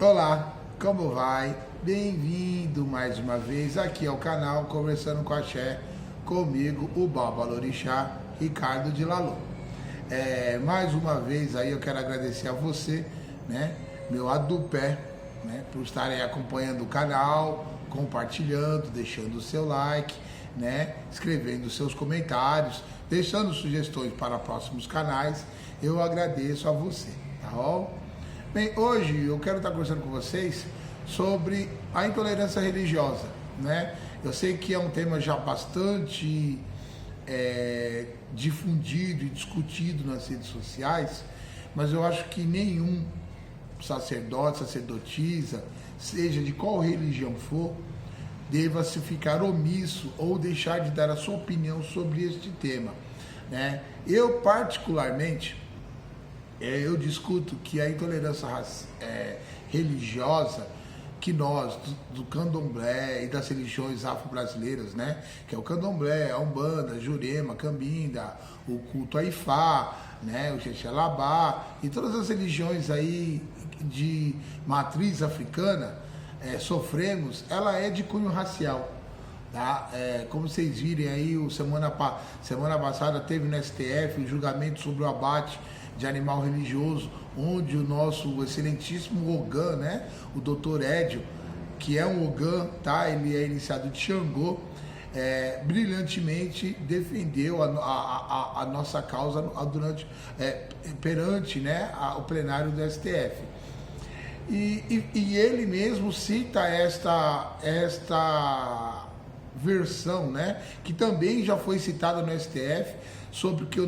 Olá, como vai? Bem-vindo mais uma vez aqui ao canal Conversando com Axé, comigo, o Babalorixá, Ricardo de Lalu. Mais uma vez aí eu quero agradecer a você, né, meu adupé, né, por estarem acompanhando o canal, compartilhando, deixando o seu like, né, escrevendo seus comentários, deixando sugestões para próximos canais. Eu agradeço a você, tá bom? Bem, hoje eu quero estar conversando com vocês sobre a intolerância religiosa, né? Eu sei que é um tema já bastante difundido e discutido nas redes sociais, mas eu acho que nenhum sacerdote, sacerdotisa, seja de qual religião for, deva se ficar omisso ou deixar de dar a sua opinião sobre este tema, né? Eu particularmente eu discuto que a intolerância religiosa que nós, do candomblé e das religiões afro-brasileiras, né, que é o candomblé, a umbanda, a jurema, a cambinda, o culto a Ifá, né, o xexelabá e todas as religiões aí de matriz africana, sofremos, ela é de cunho racial. Tá? Como vocês virem aí, semana passada teve no STF o julgamento sobre o abate de animal religioso, onde o nosso excelentíssimo Ogã, né, o Dr. Édio, que é um Ogã, tá? Ele é iniciado de Xangô, brilhantemente defendeu a nossa causa perante, né, o plenário do STF. E ele mesmo cita esta versão, né, que também já foi citada no STF, sobre que a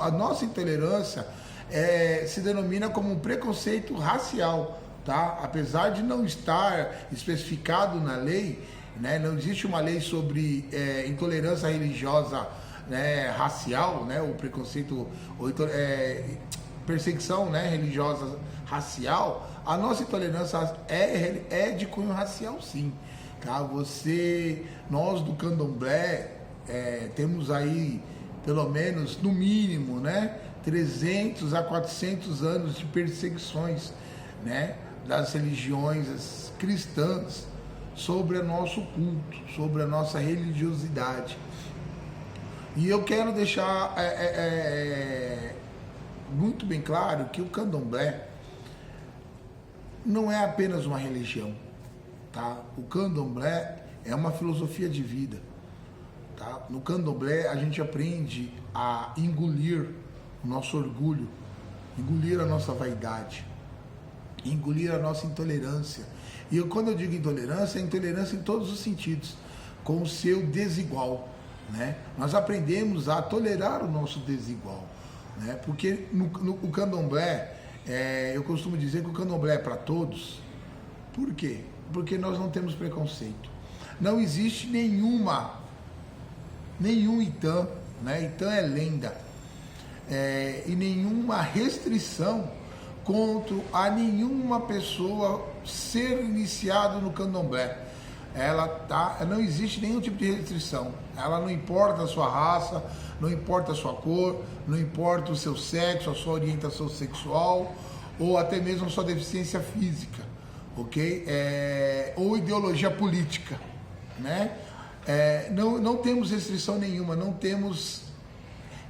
nossa intolerância se denomina como um preconceito racial, tá? Apesar de não estar especificado na lei, né, não existe uma lei sobre intolerância religiosa, né, racial, né, o preconceito, perseguição, né, religiosa racial. A nossa intolerância é de cunho racial, sim. Tá? Nós do candomblé temos aí, pelo menos, no mínimo, né, 300 a 400 anos de perseguições, né, das religiões cristãs sobre o nosso culto, sobre a nossa religiosidade. E eu quero deixar muito bem claro que o candomblé não é apenas uma religião. Tá? O candomblé é uma filosofia de vida. Tá? No candomblé a gente aprende a engolir o nosso orgulho, engolir a nossa vaidade, engolir a nossa intolerância. E quando eu digo intolerância, é intolerância em todos os sentidos, com o seu desigual. Né? Nós aprendemos a tolerar o nosso desigual. Né? Porque o candomblé, eu costumo dizer que o candomblé é para todos. Por quê? Porque nós não temos preconceito. Não existe nenhum Itã, né? Itã é lenda, e nenhuma restrição contra a nenhuma pessoa ser iniciado no candomblé. Não existe nenhum tipo de restrição. Ela não importa a sua raça, não importa a sua cor, não importa o seu sexo, a sua orientação sexual ou até mesmo a sua deficiência física. Ok? Ou ideologia política, né? Não temos restrição nenhuma, não temos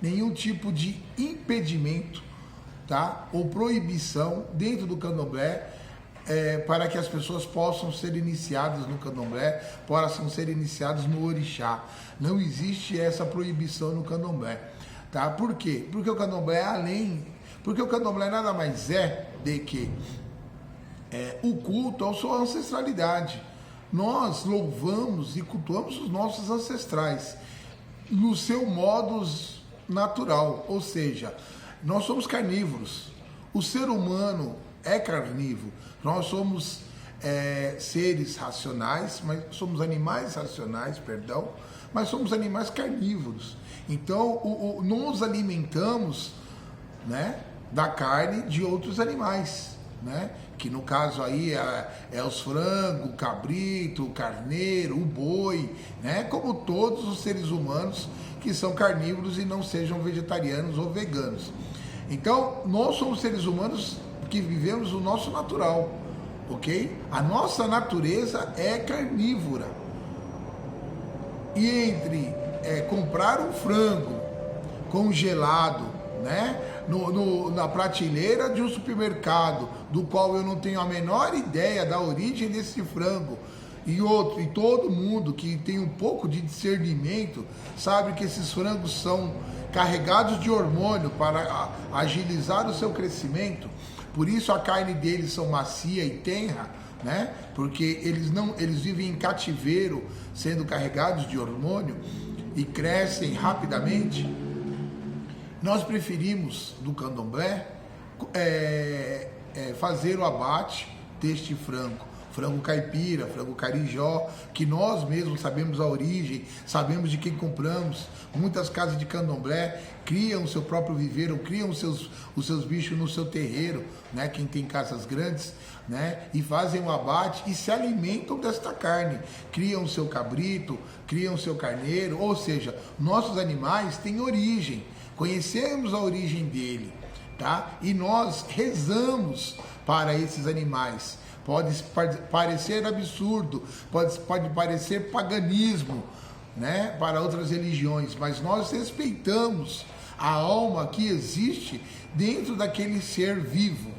nenhum tipo de impedimento, tá? Ou proibição dentro do candomblé para que as pessoas possam ser iniciadas no candomblé, possam ser iniciadas no orixá. Não existe essa proibição no candomblé, tá? Por quê? Porque o candomblé porque o candomblé nada mais é de que o culto à sua ancestralidade. Nós louvamos e cultuamos os nossos ancestrais no seu modus natural, ou seja, nós somos carnívoros. O ser humano é carnívoro. Nós somos seres racionais, mas somos animais racionais, perdão, mas somos animais carnívoros. Então, nos alimentamos, né, da carne de outros animais, né? Que no caso aí é os frangos, o cabrito, o carneiro, o boi, né? Como todos os seres humanos que são carnívoros e não sejam vegetarianos ou veganos. Então, nós somos seres humanos que vivemos o nosso natural, ok? A nossa natureza é carnívora. E entre comprar um frango congelado, né, na prateleira de um supermercado, do qual eu não tenho a menor ideia da origem desse frango, e todo mundo que tem um pouco de discernimento sabe que esses frangos são carregados de hormônio para agilizar o seu crescimento. Por isso a carne deles são macia e tenra, né? Porque eles vivem em cativeiro, sendo carregados de hormônio e crescem rapidamente. Nós preferimos do candomblé fazer o abate deste frango caipira, frango carijó, que nós mesmos sabemos a origem, sabemos de quem compramos. Muitas casas de candomblé criam o seu próprio viveiro, criam os seus bichos no seu terreiro, né? Quem tem casas grandes, né? E fazem o abate e se alimentam desta carne, criam o seu cabrito, criam o seu carneiro, ou seja, nossos animais têm origem, conhecemos a origem dele, tá? E nós rezamos para esses animais. Pode parecer absurdo, pode parecer paganismo, né, para outras religiões, mas nós respeitamos a alma que existe dentro daquele ser vivo.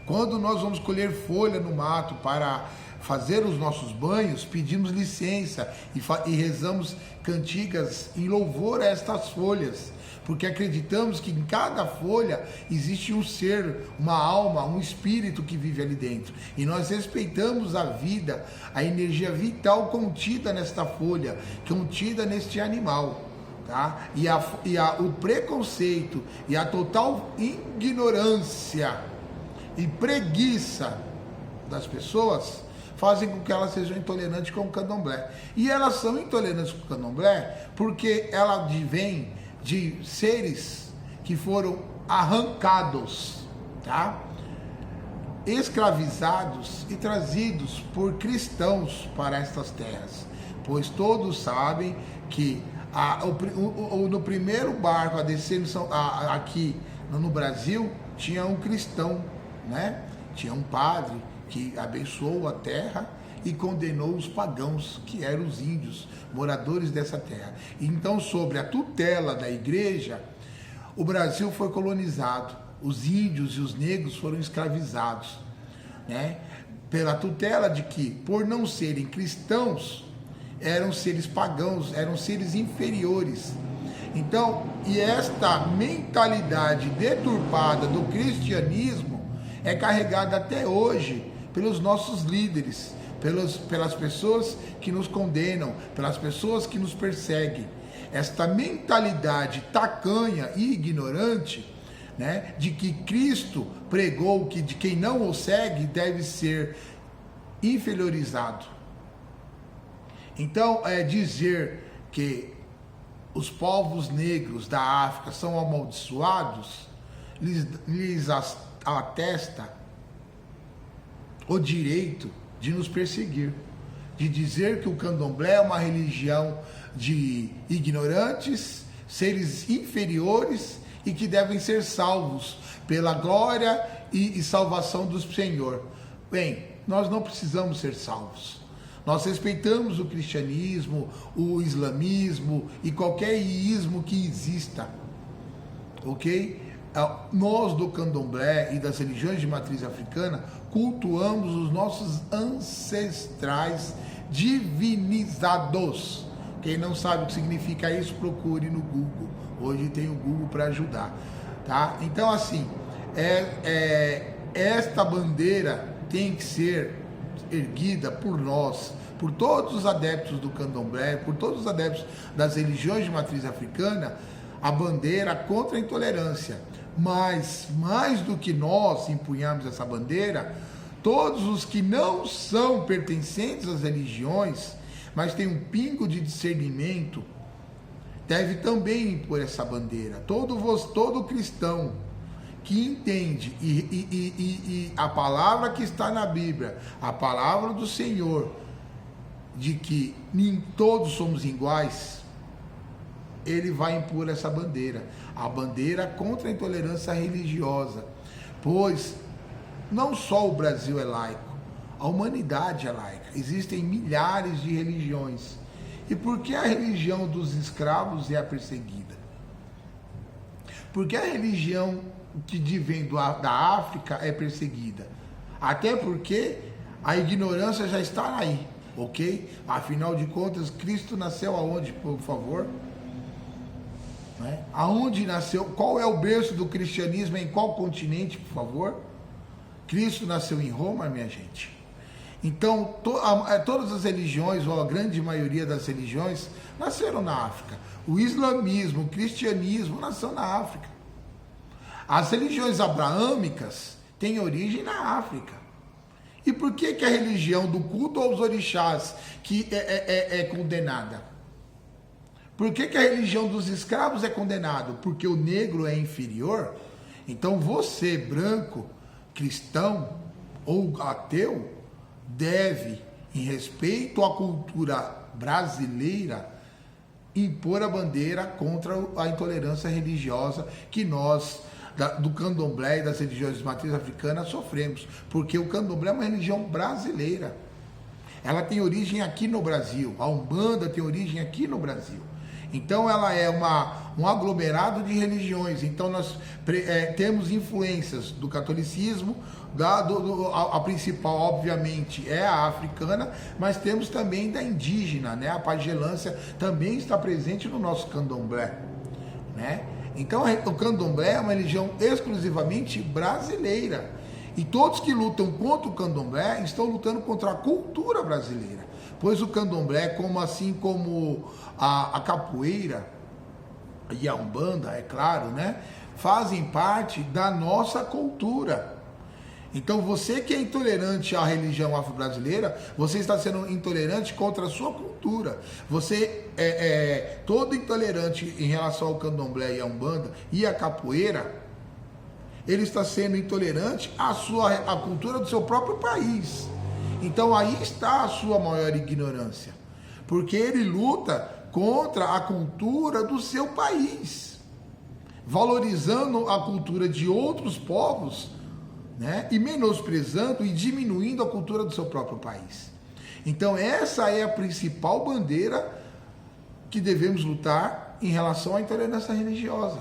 Quando nós vamos colher folha no mato para fazer os nossos banhos, pedimos licença e rezamos cantigas em louvor a estas folhas, porque acreditamos que em cada folha existe um ser, uma alma, um espírito que vive ali dentro. E nós respeitamos a vida, a energia vital contida nesta folha, contida neste animal. Tá? O preconceito e a total ignorância e preguiça das pessoas fazem com que elas sejam intolerantes com o candomblé. E elas são intolerantes com o candomblé porque ela vem de seres que foram arrancados, tá? Escravizados e trazidos por cristãos para estas terras, pois todos sabem que no primeiro barco a descer aqui no Brasil tinha um cristão, né? Tinha um padre que abençoou a terra e condenou os pagãos, que eram os índios, moradores dessa terra. Então, sobre a tutela da igreja, o Brasil foi colonizado, os índios e os negros foram escravizados, né? Pela tutela de que, por não serem cristãos, eram seres pagãos, eram seres inferiores. Então, e esta mentalidade deturpada do cristianismo é carregada até hoje pelos nossos líderes, pelas pessoas que nos condenam, pelas pessoas que nos perseguem. Esta mentalidade tacanha e ignorante, né, de que Cristo pregou que de quem não o segue deve ser inferiorizado. Então, dizer que os povos negros da África são amaldiçoados, lhes atesta o direito de nos perseguir, de dizer que o candomblé é uma religião de ignorantes, seres inferiores e que devem ser salvos pela glória e salvação do Senhor. Bem, nós não precisamos ser salvos. Nós respeitamos o cristianismo, o islamismo e qualquer ismo que exista, ok? Nós do candomblé e das religiões de matriz africana cultuamos os nossos ancestrais divinizados. Quem não sabe o que significa isso, procure no Google. Hoje tem o Google para ajudar, tá? Então, assim, esta bandeira tem que ser erguida por nós, por todos os adeptos do candomblé, por todos os adeptos das religiões de matriz africana, a bandeira contra a intolerância. Mas, mais do que nós empunharmos essa bandeira, todos os que não são pertencentes às religiões, mas têm um pingo de discernimento, deve também impor essa bandeira. Todo cristão que entende e a palavra que está na Bíblia, a palavra do Senhor, de que nem todos somos iguais, ele vai impor essa bandeira, a bandeira contra a intolerância religiosa, pois não só o Brasil é laico, a humanidade é laica. Existem milhares de religiões. E por que a religião dos escravos é a perseguida? Por que a religião que vem da África é perseguida? Até porque a ignorância já está aí, ok? Afinal de contas, Cristo nasceu aonde, por favor? Né? Aonde nasceu? Qual é o berço do cristianismo? Em qual continente, por favor? Cristo nasceu em Roma, minha gente. Então, todas as religiões, ou a grande maioria das religiões, nasceram na África. O islamismo, o cristianismo, nasceu na África. As religiões abraâmicas têm origem na África. E por que a religião do culto aos orixás que é condenada? Por que a religião dos escravos é condenada? Porque o negro é inferior? Então você, branco, cristão ou ateu, deve, em respeito à cultura brasileira, impor a bandeira contra a intolerância religiosa que nós, do candomblé e das religiões de matriz africana, sofremos. Porque o candomblé é uma religião brasileira. Ela tem origem aqui no Brasil. A Umbanda tem origem aqui no Brasil. Então ela é um aglomerado de religiões. Então nós temos influências do catolicismo, a principal obviamente é a africana, mas temos também da indígena, né? A pagelância também está presente no nosso candomblé, né? Então o candomblé é uma religião exclusivamente brasileira. E todos que lutam contra o candomblé estão lutando contra a cultura brasileira. Pois o candomblé, assim como a capoeira e a umbanda, é claro, né, fazem parte da nossa cultura. Então você que é intolerante à religião afro-brasileira, você está sendo intolerante contra a sua cultura. Você todo intolerante em relação ao candomblé e à umbanda e à capoeira, ele está sendo intolerante à cultura do seu próprio país. Então aí está a sua maior ignorância, porque ele luta contra a cultura do seu país, valorizando a cultura de outros povos, né? E menosprezando e diminuindo a cultura do seu próprio país. Então essa é a principal bandeira que devemos lutar em relação à intolerância religiosa,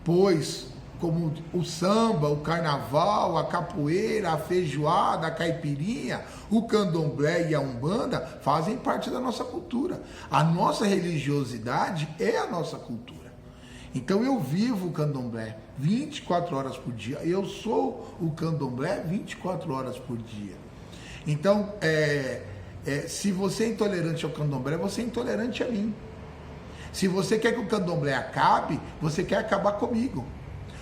pois como o samba, o carnaval, a capoeira, a feijoada, a caipirinha, o candomblé e a umbanda fazem parte da nossa cultura. A nossa religiosidade é a nossa cultura. Então eu vivo o candomblé 24 horas por dia. Eu sou o candomblé 24 horas por dia. Então, se você é intolerante ao candomblé, você é intolerante a mim. Se você quer que o candomblé acabe, você quer acabar comigo.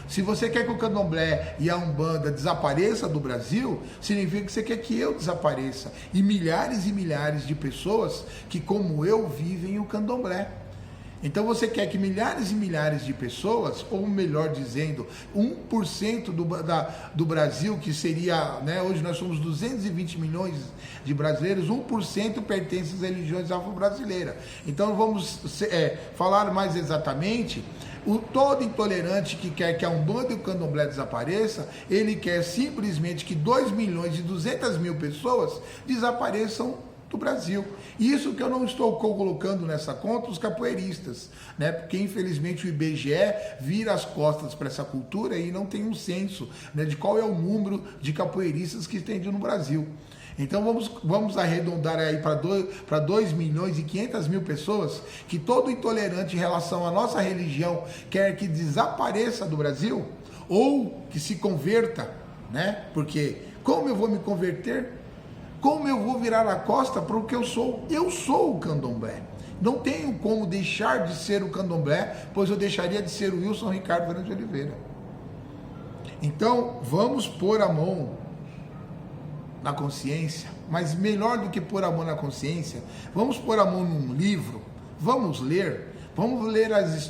Se você quer que o candomblé e a umbanda desapareça do Brasil, significa que você quer que eu desapareça. E milhares de pessoas que, como eu, vivem o candomblé. Então você quer que milhares e milhares de pessoas, ou melhor dizendo, 1% do Brasil, que seria, né, hoje nós somos 220 milhões de brasileiros, 1% pertence às religiões afro-brasileiras. Então vamos falar mais exatamente, todo intolerante que quer que a umbanda e o candomblé desapareça, ele quer simplesmente que 2 milhões e 200 mil pessoas desapareçam do Brasil. Isso que eu não estou colocando nessa conta os capoeiristas, né? Porque infelizmente o IBGE vira as costas para essa cultura e não tem um censo, né, de qual é o número de capoeiristas que tem no Brasil. Então vamos arredondar aí para 2 milhões e 500 mil pessoas que todo intolerante em relação à nossa religião quer que desapareça do Brasil ou que se converta, né? Porque como eu vou me converter? Como eu vou virar a costa para o que eu sou? Eu sou o candomblé. Não tenho como deixar de ser o candomblé, pois eu deixaria de ser o Wilson Ricardo Varanda de Oliveira. Então, vamos pôr a mão na consciência, mas melhor do que pôr a mão na consciência, vamos pôr a mão num livro, vamos ler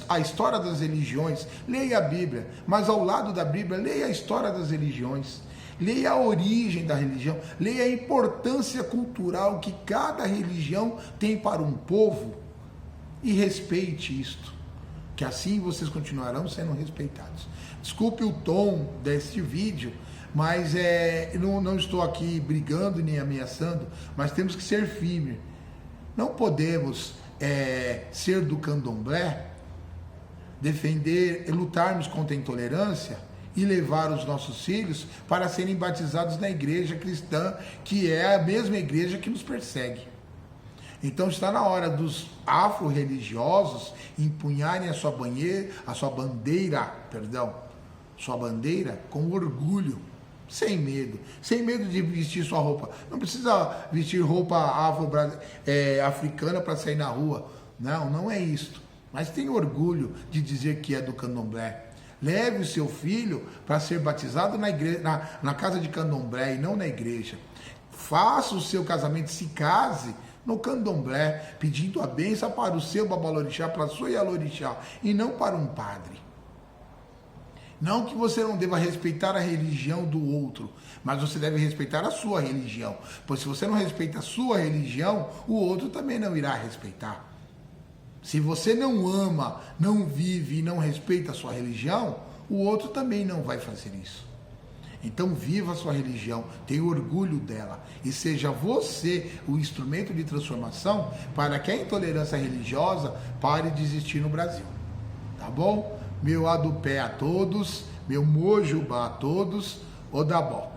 a história das religiões, leia a Bíblia, mas ao lado da Bíblia, leia a história das religiões. Leia a origem da religião, leia a importância cultural que cada religião tem para um povo e respeite isto, que assim vocês continuarão sendo respeitados. Desculpe o tom deste vídeo, Mas não estou aqui brigando nem ameaçando, mas temos que ser firmes. Não podemos ser do candomblé, defender e lutarmos contra a intolerância e levar os nossos filhos para serem batizados na igreja cristã, que é a mesma igreja que nos persegue. Então está na hora dos afro-religiosos empunharem a sua bandeira com orgulho, sem medo de vestir sua roupa. Não precisa vestir roupa africana para sair na rua, não é isso. Mas tem orgulho de dizer que é do candomblé. Leve o seu filho para ser batizado na igreja, na casa de candomblé e não na igreja. Faça o seu casamento, se case no candomblé, pedindo a bênção para o seu babalorixá, para a sua ialorixá, e não para um padre. Não que você não deva respeitar a religião do outro, mas você deve respeitar a sua religião. Pois se você não respeita a sua religião, o outro também não irá respeitar. Se você não ama, não vive e não respeita a sua religião, o outro também não vai fazer isso. Então viva a sua religião, tenha orgulho dela e seja você o instrumento de transformação para que a intolerância religiosa pare de existir no Brasil. Tá bom? Meu adupé a todos, meu mojubá a todos, odabó.